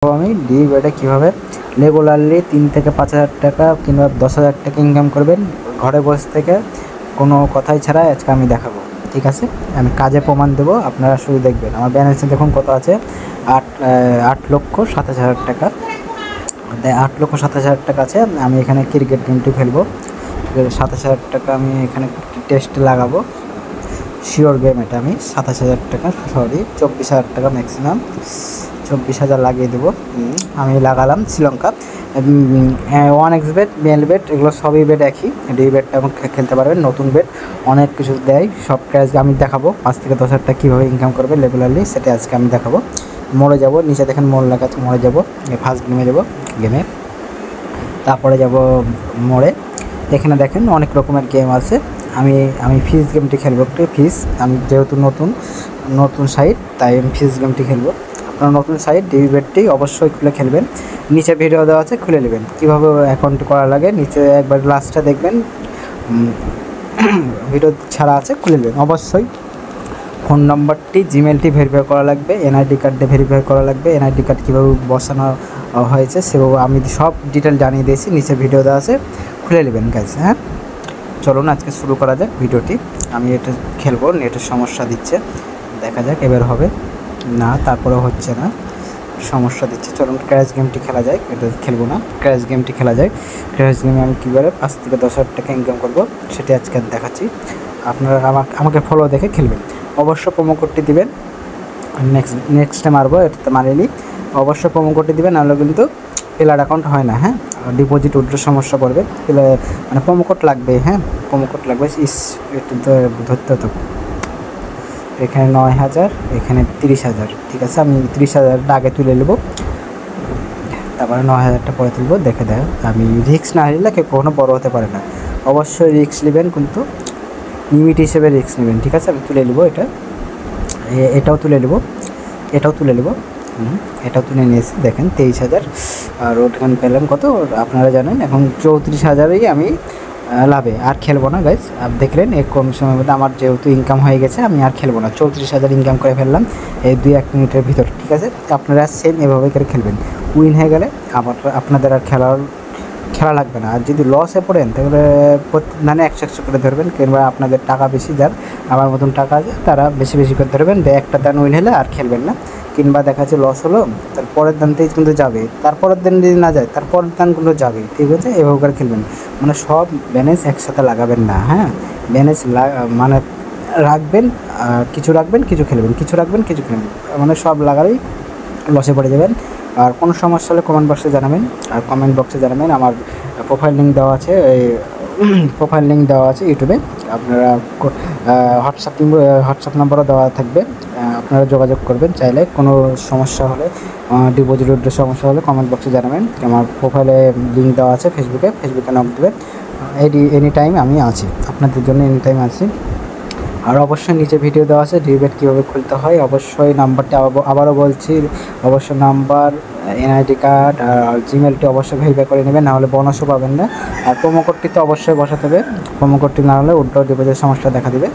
আমি ডিবেটে কীভাবে রেগুলারলি 3 থেকে 5,000 টাকা কিংবা 10,000 টাকা ইনকাম করবেন ঘরে বসে থেকে কোনো কথাই ছাড়া আজকে আমি দেখাবো। ঠিক আছে, আমি কাজে প্রমাণ দেবো, আপনারা শুধু দেখবেন। আমার ব্যালেন্সে দেখুন কত আছে, 8,27,000 টাকা। 8,27,000 টাকা আছে। আমি এখানে ক্রিকেট গেমটি খেলবো, 27,000 টাকা আমি এখানে টেস্টে লাগাবো। শিওর গেম এটা, আমি 27,000 টাকা, সরি 24,000 টাকা ম্যাক্সিমাম, 24,000 লাগিয়ে দেবো। আমি লাগালাম Sri Lanka. 1x bet, mail bet, এগুলো সবই বেট একই। ডি বেটটা এখন খেলতে পারবেন, নতুন বেট অনেক কিছু দেয়, সব ক্যাশ আমি দেখাবো। 5 থেকে 10,000 টাকা কীভাবে ইনকাম করবে রেগুলারলি, সেটা আজকে আমি দেখাবো। মোড়ে যাব, নিচে দেখেন মোড় লেখা আছে, মোড়ে যাব, ফার্স্ট গেমে যাব, গেমে তারপরে যাব মোড়ে। এখানে দেখেন অনেক রকমের গেম আছে। আমি ফিস গেমটি খেলবো, একটু ফিস, আমি যেহেতু নতুন সাইট তাই আমি ফিস গেমটি খেলবো। আপনার নতুন সাইট ডিবি বেটটি অবশ্যই খুলে খেলবেন, নিচে ভিডিও দেওয়া আছে, খুলে নেবেন কীভাবে অ্যাকাউন্ট করা লাগে। নিচে একবার লাস্টটা দেখবেন, ভিডিও ছাড়া আছে, খুলে নেবেন। অবশ্যই ফোন নম্বরটি, জিমেলটি ভেরিফাই করা লাগবে, এনআইডি কার্ডে ভেরিফাই করা লাগবে। এনআইডি কার্ড কীভাবে বসানো হয়েছে সেভাবে আমি সব ডিটেল জানিয়ে দিয়েছি, নিচে ভিডিও দেওয়া আছে, খুলে নেবেন গাইস। হ্যাঁ, চলুন আজকে শুরু করা যাক ভিডিওটি। আমি এটা খেলবো, নেটের সমস্যা দিচ্ছে, দেখা যাক এবার হবে না, তারপরেও হচ্ছে না, সমস্যা দিচ্ছে। চলুন ক্র্যাশ গেমটি খেলা যায়, এটা খেলবো না, ক্র্যাশ গেমটি খেলা যায়। ক্র্যাশ গেমে আমি কীভাবে 5 থেকে 10,000 টাকা ইনকাম করবো সেটি আজকে দেখাচ্ছি। আপনারা আমাকে ফলো দেখে খেলবেন, অবশ্য প্রোমো কোডটি দিবেন। নেক্সটে মারবো, এটাতে মারিনি, অবশ্য প্রোমো কোডটি দিবেন, নাহলে কিন্তু প্লেয়ার অ্যাকাউন্ট হয় না। হ্যাঁ, ডিপোজিট উইথড্রর সমস্যা পড়বে, মানে প্রোমো কোড লাগবে। হ্যাঁ, প্রোমো কোড লাগবে। একটু ধরতে হতো, এখানে 9,000, এখানে 30,000। ঠিক আছে, আমি 30,000টা আগে তুলে নেবো, তারপরে 9,000টা পরে তুলবো। দেখে দেয়, আমি রিস্ক না নিলে কেউ কখনো বড়ো হতে পারে না। অবশ্যই রিস্ক নেবেন, কিন্তু লিমিট হিসেবে রিস্ক নেবেন। ঠিক আছে, আমি তুলে নেবো এটাও তুলে নেবো, এটাও তুলে নেবো, এটাও তুলে নিয়েছি। দেখেন 23,000, আর ওখানে পেলাম কত আপনারা জানেন। এখন 34,000ই আমি লাভে, আর খেলবো না গাইজ। আর দেখলেন এই কম সময়ের মধ্যে আমার যেহেতু ইনকাম হয়ে গেছে, আমি আর খেলবো না। 34,000 ইনকাম করে ফেললাম এই 2-1 মিনিটের ভিতর। ঠিক আছে, আপনারা সেম এভাবে করে খেলবেন, উইন হয়ে গেলে আপনাদের আর খেলা লাগবে না। আর যদি লসে পড়েন তাহলে প্রত্যেক 100 করে ধরবেন, কিংবা আপনাদের টাকা বেশি যার আমার মতন টাকা আছে তারা বেশি করে ধরবেন। একটা দান উইন হলে আর খেলবেন না, কিংবা দেখা যাচ্ছে লস হলো, তারপরের দানতেই কিন্তু যাবে, তারপরের দিন যদি না যায় তারপরের দানগুলো যাবে। ঠিক আছে, এভাবে করে খেলবেন, মানে সব ব্যালেন্স একসাথে লাগাবেন না। হ্যাঁ, ব্যালেন্স মানে রাখবেন, কিছু রাখবেন, কিছু খেলবেন, কিছু রাখবেন, কিছু খেলবেন, মানে সব লাগালেই লসে পড়ে যাবেন। আর কোনো সমস্যা হলে কমেন্ট বক্সে জানাবেন, আমার প্রোফাইল লিঙ্ক দেওয়া আছে, ইউটিউবে। আপনারা হোয়াটসঅ্যাপ নাম্বারও দেওয়া থাকবে, আপনারা যোগাযোগ করবেন চাইলে। কোনো সমস্যা হলে, ডিপোজিট উইথড্রর সমস্যা হলে কমেন্ট বক্সে জানাবেন। আমার প্রোফাইলে লিঙ্ক দেওয়া আছে, ফেসবুকে নক দেবেন। এনি টাইম আমি আছি, আপনাদের জন্য এনি টাইম আছি। আর অবশ্যই নিচে ভিডিও দেওয়া আছে ডিবেট কীভাবে খুলতে হয়। অবশ্যই নাম্বারটি আবারও বলছি, অবশ্যই নাম্বার, এনআইডি কার্ড আর জিমেলটি অবশ্যই ভেরিফাই করে নেবেন, নাহলে বোনাসও পাবেন না। আর প্রোমো কোডটি তো অবশ্যই বসাতে হবে, প্রোমো কোডটি না হলে উইথড্র ডিপোজিটের সমস্যা দেখা দেবে।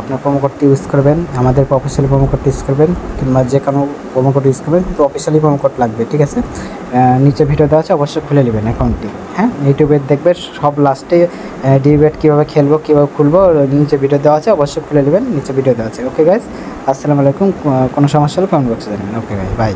আপনার প্রোমো কোডটি ইউজ করবেন, আমাদের অফিসিয়ালি প্রোমো কোডটি ইউজ করবেন, কিংবা যে কোনো প্রোমো কোড ইউজ করবেন, কিন্তু অফিসিয়ালি প্রোমো কোড লাগবে। ঠিক আছে, নিচে ভিডিও দেওয়া আছে, অবশ্যই খুলে নেবেন অ্যাকাউন্টটি। হ্যাঁ, ইউটিউবে দেখবেন সব লাস্টে ডিবেট কীভাবে খেলবো, কীভাবে খুলবো, নিচে ভিডিও দেওয়া আছে, অবশ্যই খুলে নেবেন, নিচে ভিডিও দেওয়া আছে। ওকে গাইজ, আসসালামু আলাইকুম। কোনো সমস্যা হলে কমেন্ট বক্সে জানাবেন। Okay guys, by.